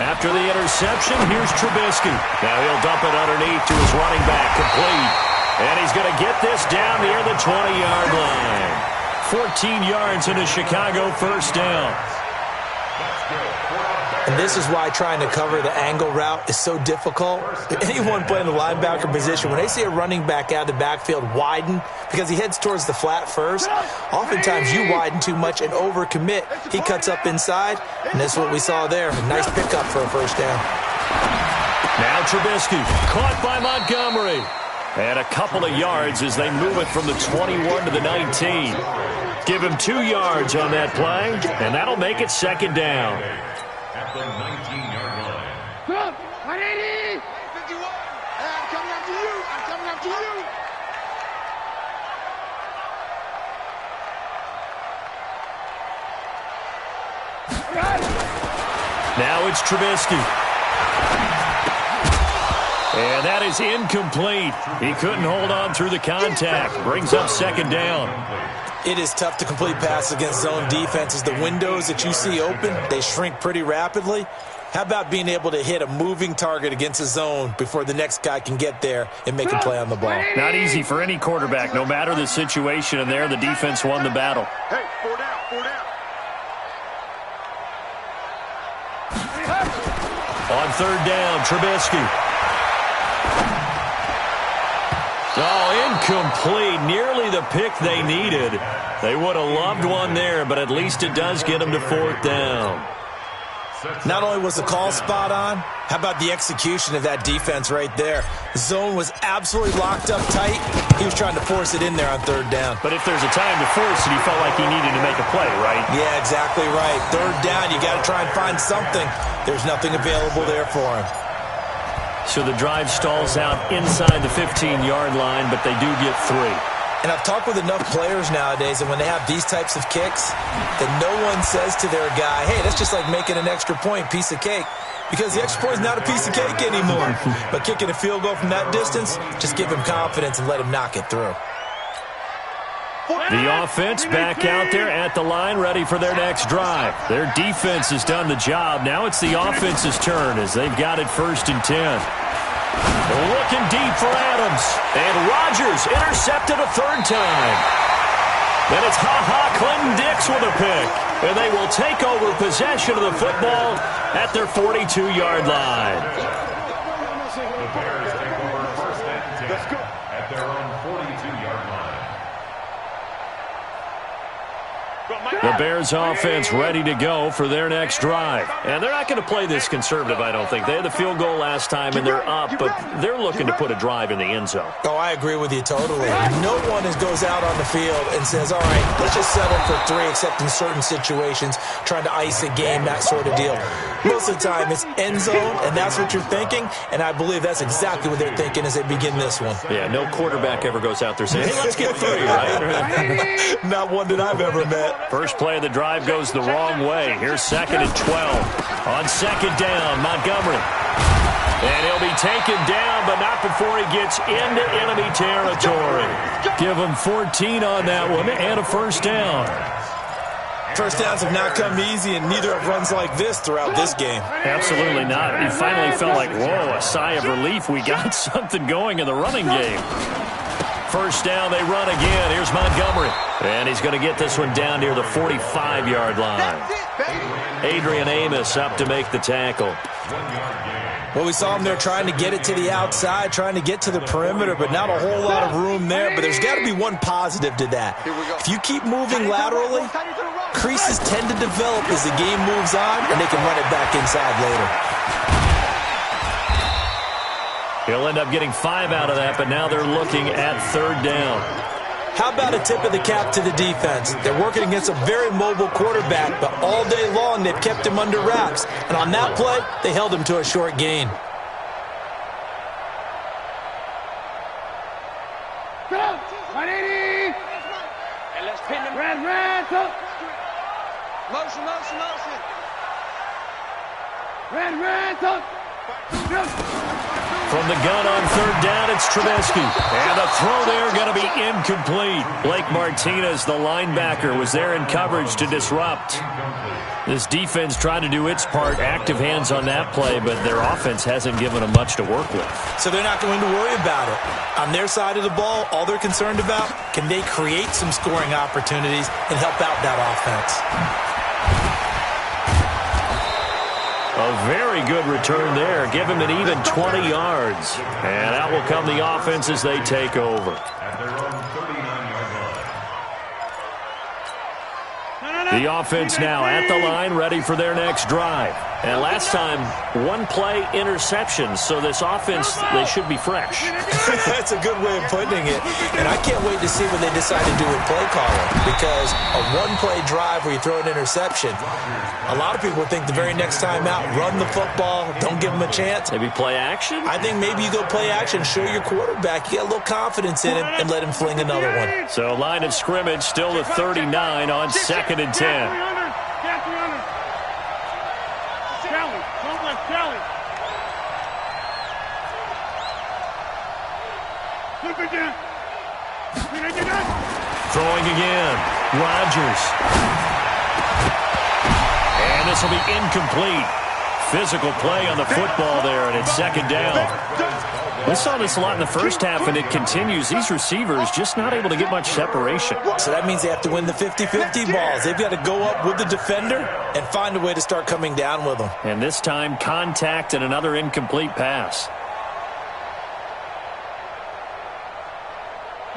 After the interception, here's Trubisky. Now he'll dump it underneath to his running back, complete. And he's going to get this down near the 20-yard line. 14 yards in a Chicago first down. And this is why trying to cover the angle route is so difficult. Anyone playing the linebacker position, when they see a running back out of the backfield widen because he heads towards the flat first, oftentimes you widen too much and overcommit. He cuts up inside, and that's what we saw there. A nice pickup for a first down. Now Trubisky, caught by Montgomery. And a couple of yards as they move it from the 21 to the 19. Give him 2 yards on that play, and that'll make it second down. At the 19-yard line. Go! 180! 51! I'm coming after you! I'm coming after you! Now it's Trubisky. And that is incomplete. He couldn't hold on through the contact. Brings up second down. It is tough to complete passes against zone defenses. The windows that you see open, they shrink pretty rapidly. How about being able to hit a moving target against a zone before the next guy can get there and make a play on the ball? Not easy for any quarterback, no matter the situation. And there, the defense won the battle. Hey, 4 down, 4 down. On third down, Trubisky. Oh, incomplete. Nearly the pick they needed. They would have loved one there, but at least it does get them to fourth down. Not only was the call spot on, how about the execution of that defense right there? The zone was absolutely locked up tight. He was trying to force it in there on third down. But if there's a time to force it, he felt like he needed to make a play, right? Yeah, exactly right. Third down, you got to try and find something. There's nothing available there for him. So the drive stalls out inside the 15-yard line, but they do get 3. And I've talked with enough players nowadays, and when they have these types of kicks, that no one says to their guy, hey, that's just like making an extra point, piece of cake. Because the extra point is not a piece of cake anymore. But kicking a field goal from that distance, just give him confidence and let him knock it through. The offense back out there at the line, ready for their next drive. Their defense has done the job. Now it's the offense's turn as they've got it 1st and 10. Looking deep for Adams. And Rodgers intercepted a third time. Then it's Clinton Dix with a pick. And they will take over possession of the football at their 42-yard line. The Bears take over 1st and 10 at their own 42-yard line. The Bears offense ready to go for their next drive. And they're not going to play this conservative, I don't think. They had the field goal last time, and they're up, but they're looking to put a drive in the end zone. Oh, I agree with you totally. No one goes out on the field and says, all right, let's just settle for 3, except in certain situations, trying to ice a game, that sort of deal. Most of the time, it's end zone, and that's what you're thinking, and I believe that's exactly what they're thinking as they begin this one. Yeah, no quarterback ever goes out there saying, hey, let's get 3, right? Not one that I've ever met. First play of the drive goes the wrong way. Here's 2nd and 12. On second down, Montgomery. And he'll be taken down, but not before he gets into enemy territory. Give him 14 on that one and a first down. First downs have not come easy, and neither have runs like this throughout this game. Absolutely not. He finally felt like, whoa, a sigh of relief. We got something going in the running game. First down, they run again. Here's Montgomery. And he's going to get this one down near the 45-yard line. Adrian Amos up to make the tackle. Well, we saw him there trying to get it to the outside, trying to get to the perimeter, but not a whole lot of room there. But there's got to be one positive to that. If you keep moving laterally, creases tend to develop as the game moves on, and they can run it back inside later. He'll end up getting 5 out of that, but now they're looking at third down. How about a tip of the cap to the defense? They're working against a very mobile quarterback, but all day long they've kept him under wraps. And on that play, they held him to a short gain. Go! 180! And let's pin them. Red, go! Motion. Red, go! From the gun on third down, it's Trubisky. And the throw there going to be incomplete. Blake Martinez, the linebacker, was there in coverage to disrupt. This defense tried to do its part, active hands on that play, but their offense hasn't given them much to work with. So they're not going to worry about it. On their side of the ball, all they're concerned about, can they create some scoring opportunities and help out that offense? A very good return there. Give him an even 20 yards. And out will come the offense as they take over. At their own 39-yard line. The offense now at the line, ready for their next drive. And last time, one play interception. So this offense, they should be fresh. That's a good way of putting it. And I can't wait to see what they decide to do with play calling. Because a one-play drive where you throw an interception, a lot of people think the very next time out, run the football, don't give them a chance. Maybe play action? I think maybe you go play action, show your quarterback, you get a little confidence in him, and let him fling another one. So line of scrimmage still the 39 on 2nd and 10. Throwing again. Rodgers. And this will be incomplete. Physical play on the football there, and it's 2nd down. We saw this a lot in the first half, and it continues. These receivers just not able to get much separation. So that means they have to win the 50-50 balls. They've got to go up with the defender and find a way to start coming down with them. And this time, contact and another incomplete pass.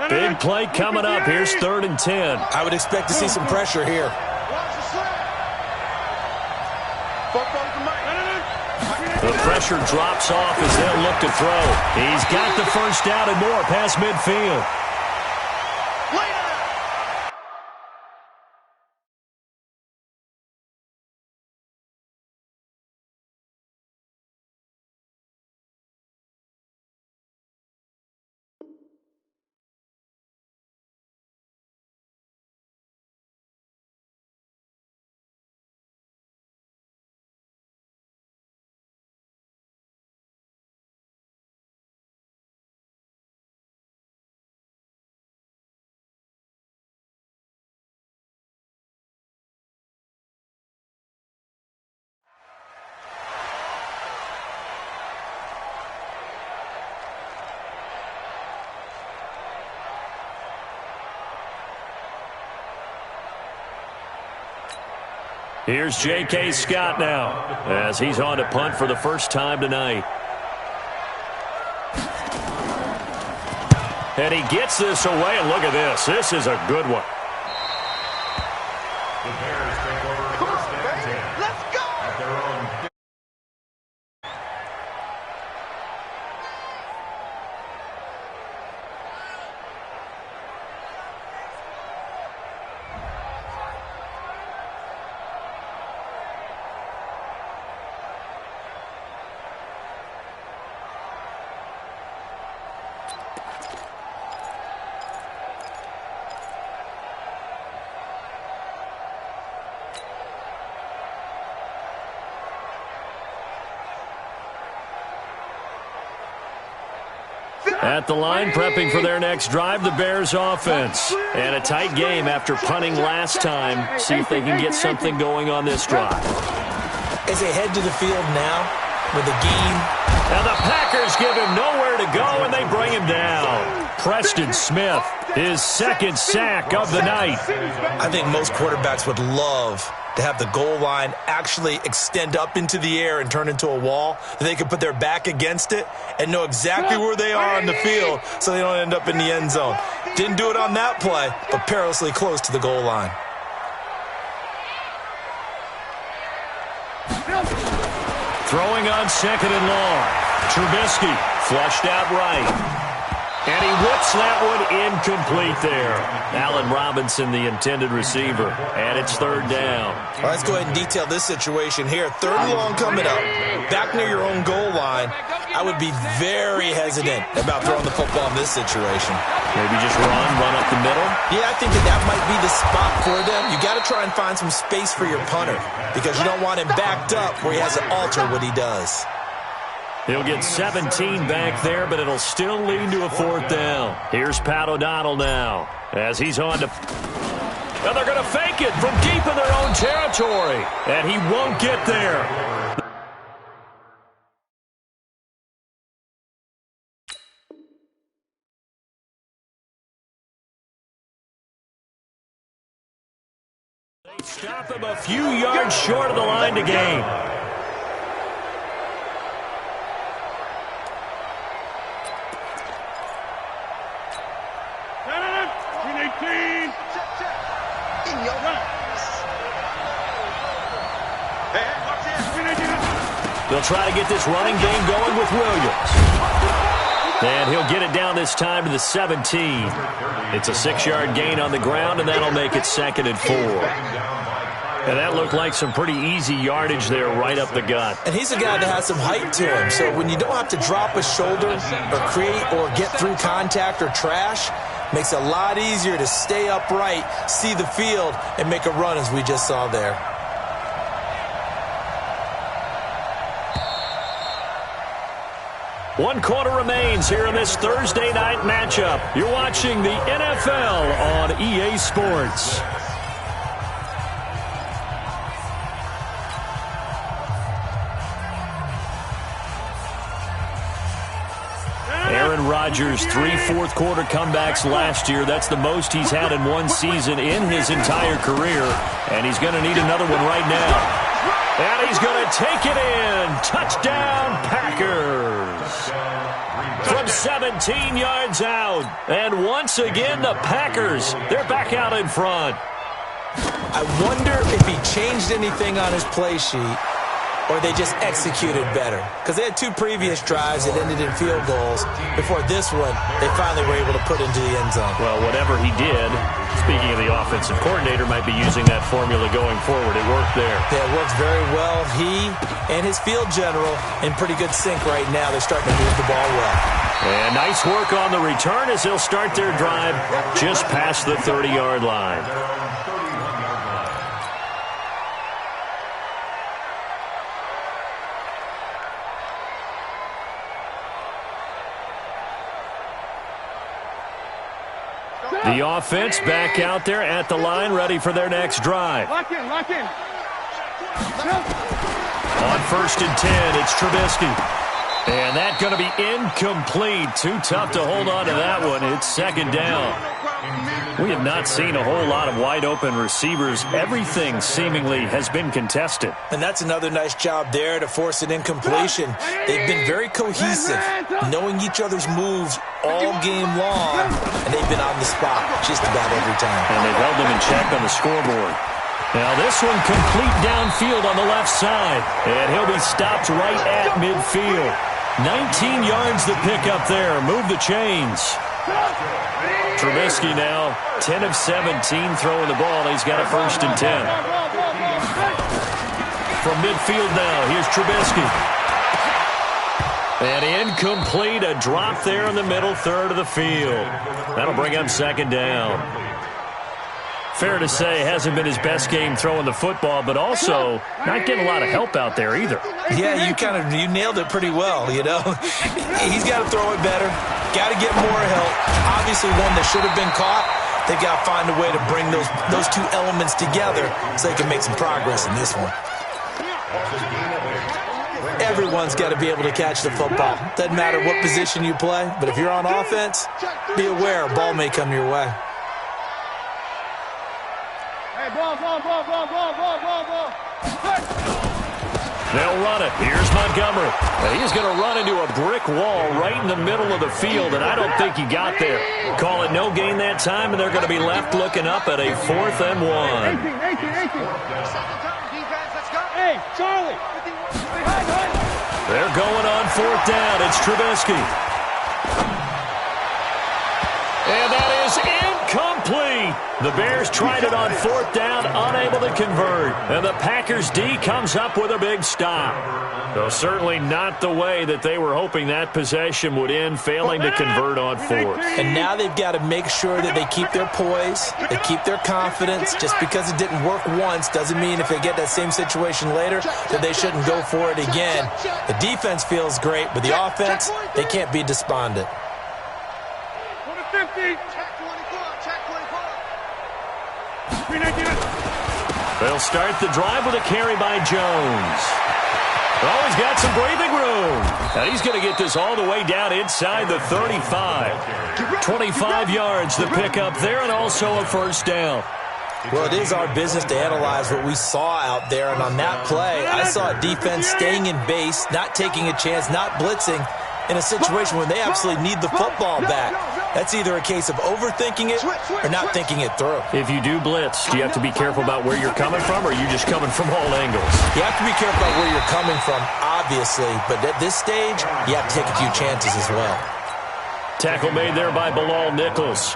Big play coming up. Here's 3rd and 10. I would expect to see some pressure here. The pressure drops off as they'll look to throw. He's got the first down and more past midfield. Here's J.K. Scott now as he's on to punt for the first time tonight. And he gets this away, and look at this. This is a good one. The Bears take over 1st and 10. Let's go! At their own. At the line, prepping for their next drive, the Bears offense. And a tight game after punting last time. See if they can get something going on this drive. As they head to the field now with the game. Now the Packers give him nowhere to go, and they bring him down. Preston Smith, his 2nd sack of the night. I think most quarterbacks would love to have the goal line actually extend up into the air and turn into a wall. They can put their back against it and know exactly where they are on the field so they don't end up in the end zone. Didn't do it on that play, but perilously close to the goal line. Throwing on 2nd and long. Trubisky flushed out right. And he whips that one incomplete there. Allen Robinson, the intended receiver. And it's 3rd down. Well, let's go ahead and detail this situation here. 3rd and long coming up. Back near your own goal line. I would be very hesitant about throwing the football in this situation. Maybe just run up the middle? Yeah, I think that might be the spot for them. You got to try and find some space for your punter because you don't want him backed up where he has to alter what he does. He'll get 17 back there, but it'll still lead to a 4th down. Here's Pat O'Donnell now as he's on to... And they're going to fake it from deep in their own territory. And he won't get there. They stop him a few yards short of the line to gain. They'll try to get this running game going with Williams. And he'll get it down this time to the 17. It's a 6-yard gain on the ground, and that'll make it 2nd and 4. And that looked like some pretty easy yardage there right up the gut. And he's a guy that has some height to him. So when you don't have to drop a shoulder or create or get through contact or trash, makes it a lot easier to stay upright, see the field, and make a run as we just saw there. One quarter remains here in this Thursday night matchup. You're watching the NFL on EA Sports. Aaron Rodgers, 3 fourth-quarter comebacks last year. That's the most he's had in one season in his entire career. And he's going to need another one right now. And he's going to take it in. Touchdown, Packers. From 17 yards out. And once again, the Packers, they're back out in front. I wonder if he changed anything on his play sheet or they just executed better. Because they had 2 previous drives that ended in field goals. Before this one, they finally were able to put into the end zone. Well, whatever he did, speaking of the offensive coordinator, might be using that formula going forward. It worked there. Yeah, it works very well. He and his field general in pretty good sync right now. They're starting to move the ball well. And nice work on the return as they'll start their drive just past the 30-yard line. The offense back out there at the line, ready for their next drive. Lock in, lock in. On 1st and 10, it's Trubisky. And that's going to be incomplete. Too tough to hold on to that one. It's 2nd down. We have not seen a whole lot of wide-open receivers. Everything seemingly has been contested. And that's another nice job there to force an incompletion. They've been very cohesive, knowing each other's moves all game long, and they've been on the spot just about every time. And they've held them in check on the scoreboard. Now this one complete downfield on the left side, and he'll be stopped right at midfield. 19 yards to pick up there. Move the chains. Trubisky now 10 of 17 throwing the ball. He's got a 1st and 10. From midfield now, here's Trubisky. And incomplete, a drop there in the middle third of the field. That'll bring up 2nd down. Fair to say, hasn't been his best game throwing the football, but also not getting a lot of help out there either. Yeah, you nailed it pretty well, you know. He's got to throw it better, got to get more help. Obviously one that should have been caught. They've got to find a way to bring those 2 elements together so they can make some progress in this one. Everyone's got to be able to catch the football. Doesn't matter what position you play, but if you're on offense, be aware a ball may come your way. Ball. They'll run it. Here's Montgomery. He's going to run into a brick wall right in the middle of the field, and I don't think he got there. Call it no gain that time, and they're going to be left looking up at a 4th and 1. 18. Hey, Charlie. They're going on 4th down. It's Trubisky. And that is incomplete. The Bears tried it on 4th down, unable to convert. And the Packers D comes up with a big stop. Though certainly not the way that they were hoping that possession would end, failing to convert on 4th. And now they've got to make sure that they keep their poise, they keep their confidence. Just because it didn't work once doesn't mean if they get that same situation later that they shouldn't go for it again. The defense feels great, but the offense, they can't be despondent. They'll start the drive with a carry by Jones. Oh, he's got some breathing room. And he's going to get this all the way down inside the 35. 25 yards to pick up there, and also a 1st down. Well, it is our business to analyze what we saw out there, and on that play, I saw a defense staying in base, not taking a chance, not blitzing, in a situation when they absolutely need the football back. That's either a case of overthinking it or not thinking it through. If you do blitz, do you have to be careful about where you're coming from, or are you just coming from all angles? You have to be careful about where you're coming from, obviously, but at this stage, you have to take a few chances as well. Tackle made there by Bilal Nichols.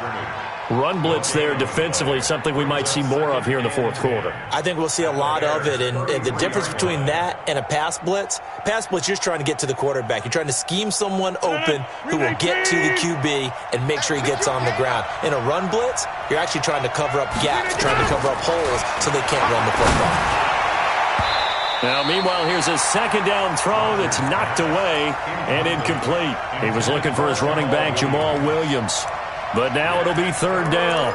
Run blitz there defensively, something we might see more of here in the 4th quarter. I think we'll see a lot of it, and the difference between that and a pass blitz, you're just trying to get to the quarterback. You're trying to scheme someone open who will get to the QB and make sure he gets on the ground. In a run blitz, you're actually trying to cover up gaps, trying to cover up holes so they can't run the football. Now, meanwhile, here's a 2nd down throw that's knocked away and incomplete. He was looking for his running back, Jamal Williams. But now it'll be 3rd down.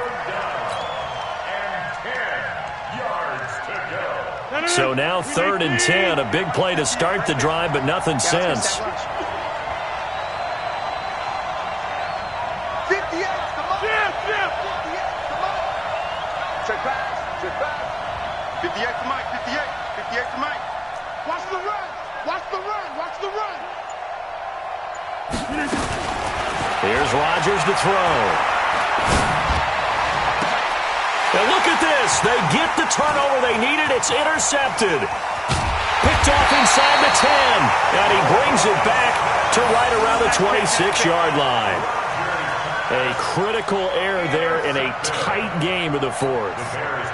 So now 3rd and 10. A big play to start the drive, but nothing since. 58, come on. 58, come on. Check back. 58 to Mike, 58 to Mike. Watch the run. Watch the run. Watch the run. Here's Rodgers to throw. And look at this. They get the turnover they needed. It's intercepted. Picked off inside the 10. And he brings it back to right around the 26-yard line. A critical error there in a tight game of the 4th.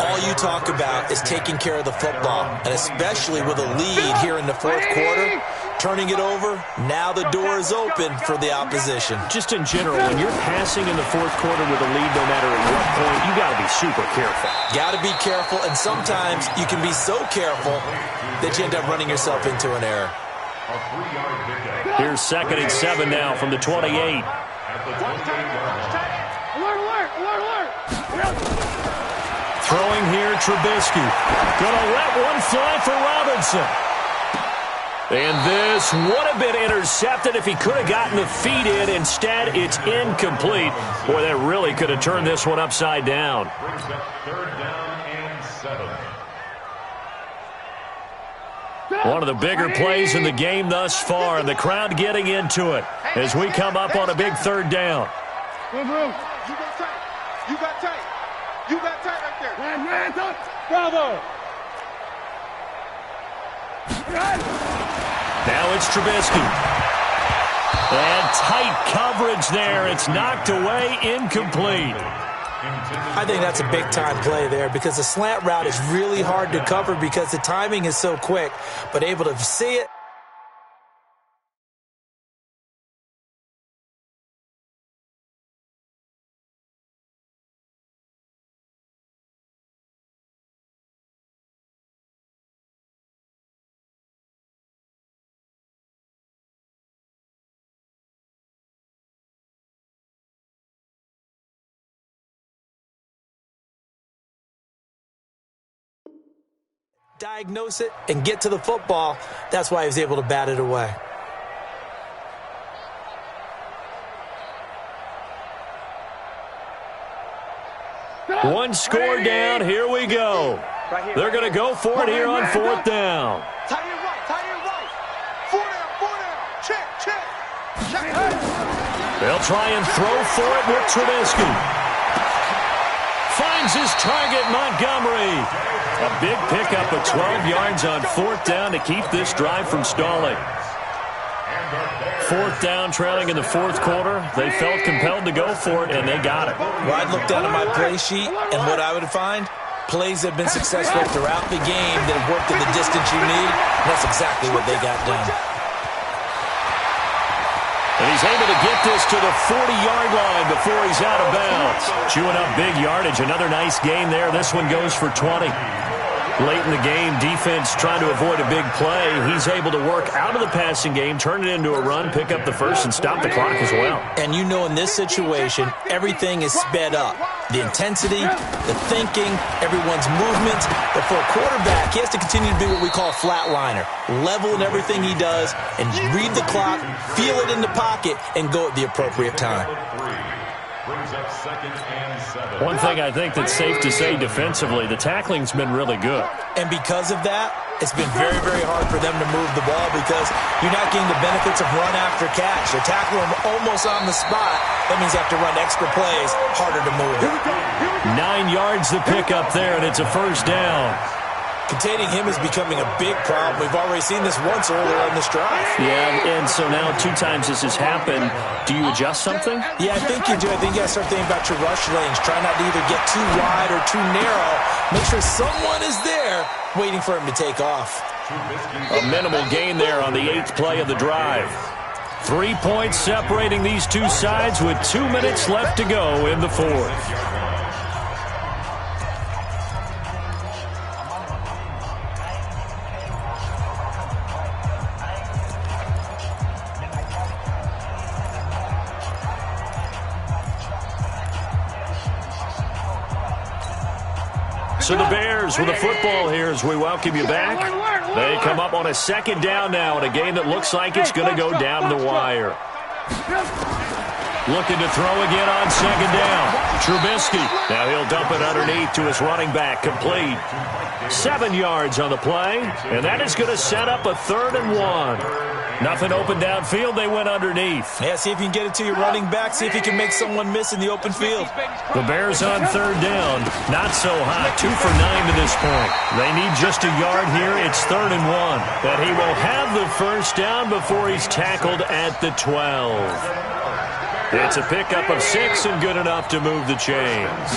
All you talk about is taking care of the football, and especially with a lead here in the 4th quarter, turning it over, now the door is open for the opposition. Just in general, when you're passing in the 4th quarter with a lead, no matter at what point, you got to be super careful. Got to be careful, and sometimes you can be so careful that you end up running yourself into an error. Here's 2nd and 7 now from the 28. Throwing here, Trubisky. Gonna let one fly for Robinson. And this would have been intercepted if he could have gotten the feet in. Instead, it's incomplete. Boy, that really could have turned this one upside down. 3rd down and 7. One of the bigger plays in the game thus far, and the crowd getting into it as we come up on a big 3rd down. You got tight. You got tight. You got tight right there. Hands up. Bravo. Now it's Trubisky. And tight coverage there. It's knocked away, incomplete. I think that's a big-time play there because the slant route is really hard to cover because the timing is so quick, but able to see it. Diagnose it and get to the football. That's why he was able to bat it away. One score down. Here we go. They're going to go for it here on 4th down. Tight end right. Tight end right. 4 down. Check. They'll try and throw for it with Trubisky. Finds his target, Montgomery. A big pickup of 12 yards on 4th down to keep this drive from stalling. 4th down, trailing in the 4th quarter. They felt compelled to go for it, and they got it. Well, I'd look down at my play sheet, and what I would find, plays that have been successful throughout the game that have worked in the distance you need, and that's exactly what they got done. And he's able to get this to the 40-yard line before he's out of bounds. Chewing up big yardage. Another nice gain there. This one goes for 20. Late in the game, defense trying to avoid a big play. He's able to work out of the passing game, turn it into a run, pick up the first, and stop the clock as well. And you know in this situation, everything is sped up. The intensity, the thinking, everyone's movement. But for a quarterback, he has to continue to be what we call a flatliner. Level in everything he does and read the clock, feel it in the pocket, and go at the appropriate time. One thing I think that's safe to say defensively, the tackling's been really good. And because of that, it's been very, very hard for them to move the ball because you're not getting the benefits of run after catch. They're tackling them almost on the spot. That means you have to run extra plays, harder to move. 9 yards to pick up there, and it's a 1st down. Containing him is becoming a big problem. We've already seen this once earlier on this drive. Yeah, and so now 2 times this has happened. Do you adjust something? Yeah, I think you do. I think you got to start thinking about your rush lanes. Try not to either get too wide or too narrow. Make sure someone is there waiting for him to take off. A minimal gain there on the 8th play of the drive. 3 points separating these two sides with 2 minutes left to go in the 4th. So the Bears with the football here as we welcome you back. They come up on a 2nd down now in a game that looks like it's going to go down the wire. Looking to throw again on 2nd down. Trubisky. Now he'll dump it underneath to his running back. Complete. 7 yards on the play. And that is going to set up a 3rd and 1. Nothing open downfield. They went underneath. Yeah, see if you can get it to your running back. See if you can make someone miss in the open field. The Bears on 3rd down. Not so hot. 2 for 9 to this point. They need just a yard here. It's 3rd and 1. But he will have the 1st down before he's tackled at the 12. It's a pickup of 6 and good enough to move the chains.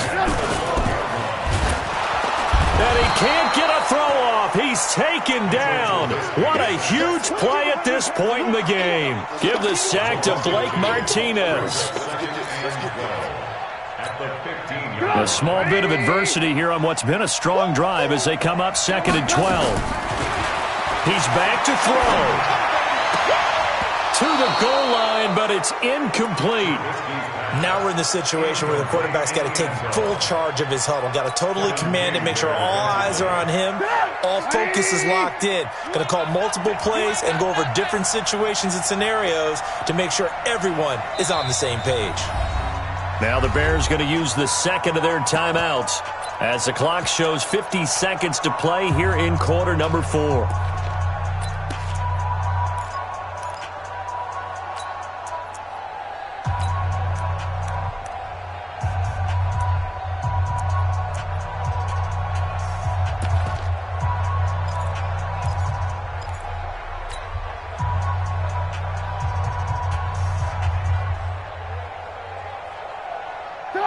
And he can't get a throw off. He's taken down. What a huge play at this point in the game. Give the sack to Blake Martinez. A small bit of adversity here on what's been a strong drive as they come up 2nd and 12. He's back to throw. To the goal line, but it's incomplete. Now we're in the situation where the quarterback's got to take full charge of his huddle. Got to totally command it, make sure all eyes are on him. All focus is locked in. Going to call multiple plays and go over different situations and scenarios to make sure everyone is on the same page. Now the Bears going to use the 2nd of their timeouts as the clock shows 50 seconds to play here in quarter number 4.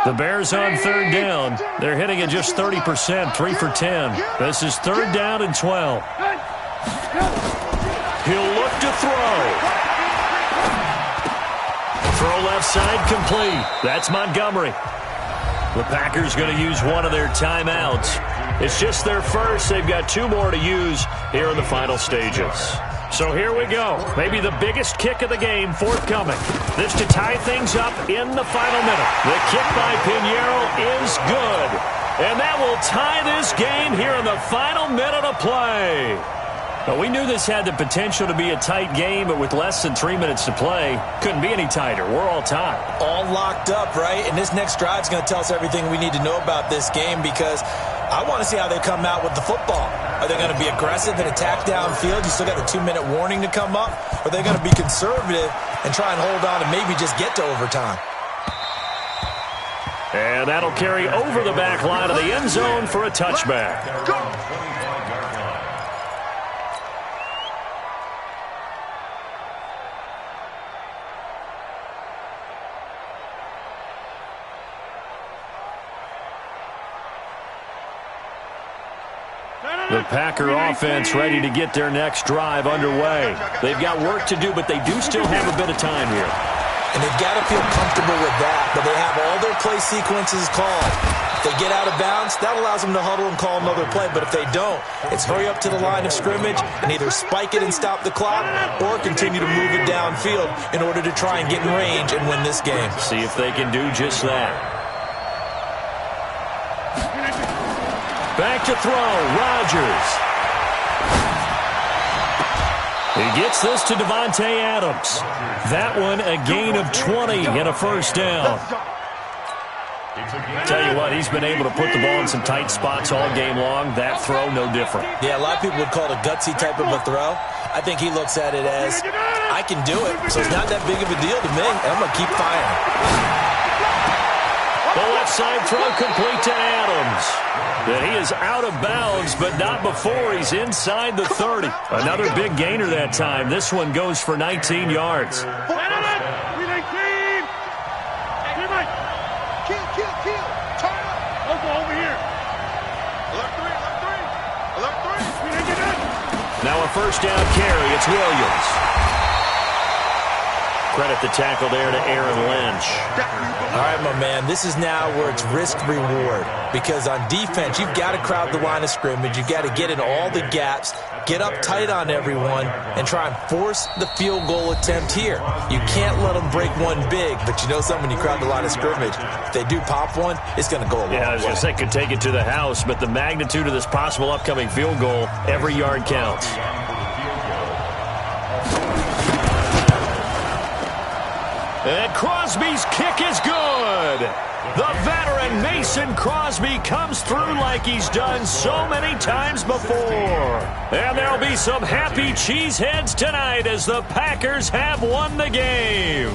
The Bears on 3rd down. They're hitting at just 30%, 3 for 10. This is 3rd down and 12. He'll look to throw. Throw left side complete. That's Montgomery. The Packers going to use one of their timeouts. It's just their first. They've got 2 more to use here in the final stages. So here we go. Maybe the biggest kick of the game forthcoming. This to tie things up in the final minute. The kick by Pinheiro is good. And that will tie this game here in the final minute of play. Now, we knew this had the potential to be a tight game, but with less than 3 minutes to play, couldn't be any tighter. We're all tied. All locked up, right? And this next drive is going to tell us everything we need to know about this game because I want to see how they come out with the football. Are they going to be aggressive and attack downfield? You still got the 2-minute warning to come up? Or are they going to be conservative and try and hold on and maybe just get to overtime? And that'll carry over the back line of the end zone for a touchback. The Packer offense ready to get their next drive underway. They've got work to do, but they do still have a bit of time here. And they've got to feel comfortable with that, but they have all their play sequences called. If they get out of bounds, that allows them to huddle and call another play. But if they don't, it's hurry up to the line of scrimmage and either spike it and stop the clock or continue to move it downfield in order to try and get in range and win this game. See if they can do just that. Back to throw, Rodgers. He gets this to Devontae Adams. That one a gain of 20 and a first down. Tell you what, he's been able to put the ball in some tight spots all game long. That throw, no different. Yeah, a lot of people would call it a gutsy type of a throw. I think he looks at it as, I can do it, so it's not that big of a deal to me. I'm going to keep firing. The left side throw complete to Adams. That he is out of bounds, but not before he's inside the 30. Another big gainer that time. This one goes for 19 yards. Now a first down carry. It's Williams. Credit the tackle there to Aaron Lynch. All right, my man, this is now where it's risk-reward. Because on defense, you've got to crowd the line of scrimmage. You've got to get in all the gaps, get up tight on everyone, and try and force the field goal attempt here. You can't let them break one big, but you know something, when you crowd the line of scrimmage, if they do pop one, it's going to go a long way. Yeah, I was going to say, could take it to the house, but the magnitude of this possible upcoming field goal, every yard counts. And Crosby's kick is good. The veteran Mason Crosby comes through like he's done so many times before. And there'll be some happy cheeseheads tonight as the Packers have won the game.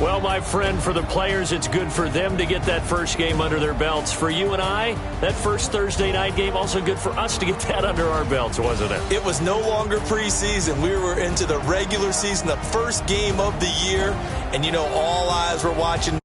Well, my friend, for the players, it's good for them to get that first game under their belts. For you and I, that first Thursday night game, also good for us to get that under our belts, wasn't it? It was no longer preseason. We were into the regular season, the first game of the year. And, you know, all eyes were watching